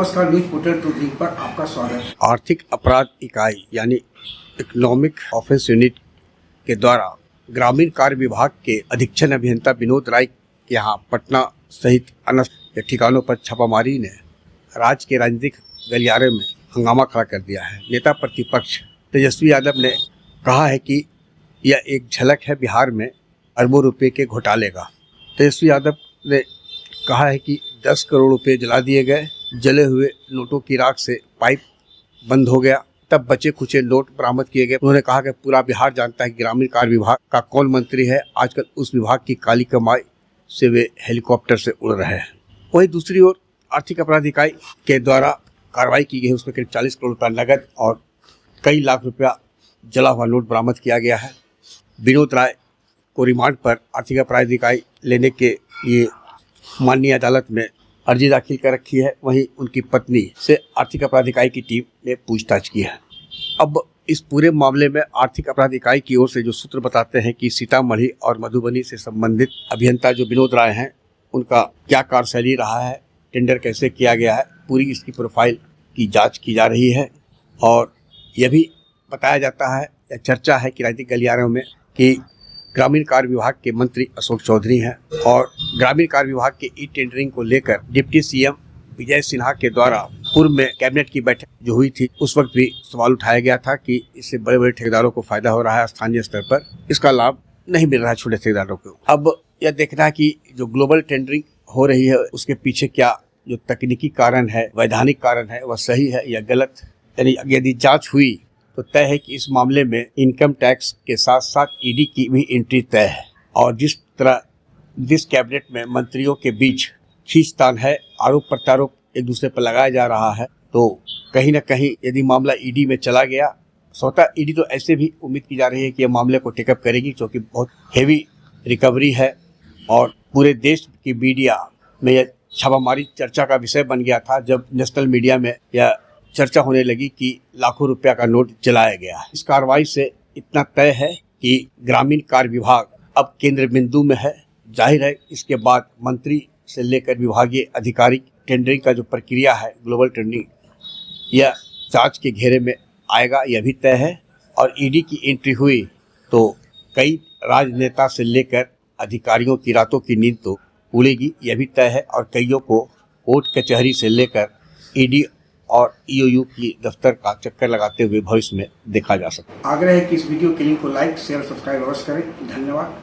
नमस्कार, news portal to drink पर आपका स्वागत है। आर्थिक अपराध इकाई यानी इकोनॉमिक ऑफेंस यूनिट के द्वारा ग्रामीण कार्य विभाग के अधीक्षण अभियंता विनोद राय के यहाँ पटना सहित अन्य ठिकानों पर छापामारी ने राज्य के राजनीतिक गलियारे में हंगामा खड़ा कर दिया है। नेता प्रतिपक्ष तेजस्वी यादव ने कहा है कि यह एक झलक है बिहार में अरबों रुपए के घोटाले का। तेजस्वी यादव ने कहा है कि 10 करोड़ रुपए जला दिए गए, जले हुए नोटों की राख से पाइप बंद हो गया, तब बचे कुचे नोट बरामद किए गए। उन्होंने कहा कि पूरा बिहार जानता है कि ग्रामीण कार्य विभाग का कौन मंत्री है। आजकल उस विभाग की काली कमाई से वे हेलीकॉप्टर से उड़ रहे हैं। वहीं दूसरी ओर आर्थिक अपराध इकाई के द्वारा कार्रवाई की गई है, उसमें करीब 40 करोड़ रुपया नगद और कई लाख रुपया जला हुआ नोट बरामद किया गया है। विनोद राय को रिमांड पर आर्थिक अपराध इकाई लेने के लिए माननीय अदालत में अर्जी दाखिल कर रखी है। वहीं उनकी पत्नी से आर्थिक अपराध इकाई की टीम ने पूछताछ की है। अब इस पूरे मामले में आर्थिक अपराध इकाई की ओर से जो सूत्र बताते हैं कि सीतामढ़ी और मधुबनी से संबंधित अभियंता जो विनोद राय हैं, उनका क्या कार्यशैली रहा है, टेंडर कैसे किया गया है, पूरी इसकी प्रोफाइल की जांच की जा रही है। और यह भी बताया जाता है या चर्चा है कि राजनीतिक गलियारों में कि ग्रामीण कार्य विभाग के मंत्री अशोक चौधरी हैं और ग्रामीण कार्य विभाग के ई टेंडरिंग को लेकर डिप्टी सीएम विजय सिन्हा के द्वारा पूर्व में कैबिनेट की बैठक जो हुई थी, उस वक्त भी सवाल उठाया गया था कि इससे बड़े बड़े ठेकेदारों को फायदा हो रहा है, स्थानीय स्तर पर इसका लाभ नहीं मिल रहा है छोटे ठेकेदारों को। अब यह देखना है कि जो ग्लोबल टेंडरिंग हो रही है उसके पीछे क्या जो तकनीकी कारण है, वैधानिक कारण है, वह सही है या गलत। यानी यदि जाँच हुई तो तय है कि इस मामले में इनकम टैक्स के साथ साथ ईडी की भी एंट्री तय है। और जिस कैबिनेट में मंत्रियों के बीच खींचतान है, आरोप प्रत्यारोप एक दूसरे पर लगाया जा रहा है, तो कहीं ना कहीं यदि मामला ईडी में चला गया, स्वतः ईडी तो ऐसे भी उम्मीद की जा रही है कि यह मामले को टेकअप करेगी, क्योंकि बहुत हेवी रिकवरी है और पूरे देश की मीडिया में यह छापामारी चर्चा का विषय बन गया था जब नेशनल मीडिया में यह चर्चा होने लगी कि लाखों रुपया का नोट जलाया गया। इस कार्रवाई से इतना तय है कि ग्रामीण कार्य विभाग अब केंद्र बिंदु में है। जाहिर है इसके बाद मंत्री से लेकर विभागीय अधिकारी टेंडरिंग का जो प्रक्रिया है, ग्लोबल टेंडरिंग, यह जांच के घेरे में आएगा, यह भी तय है। और ईडी की एंट्री हुई तो कई राजनेता से लेकर अधिकारियों की रातों की नींद तो उड़ेगी, यह भी तय है। और कईयों को कोर्ट कचहरी से लेकर ईडी और ईओयू की दफ्तर का चक्कर लगाते हुए भविष्य में देखा जा सकता है। आग्रह है कि इस वीडियो के लिंक को लाइक, शेयर, सब्सक्राइब अवश्य करें। धन्यवाद।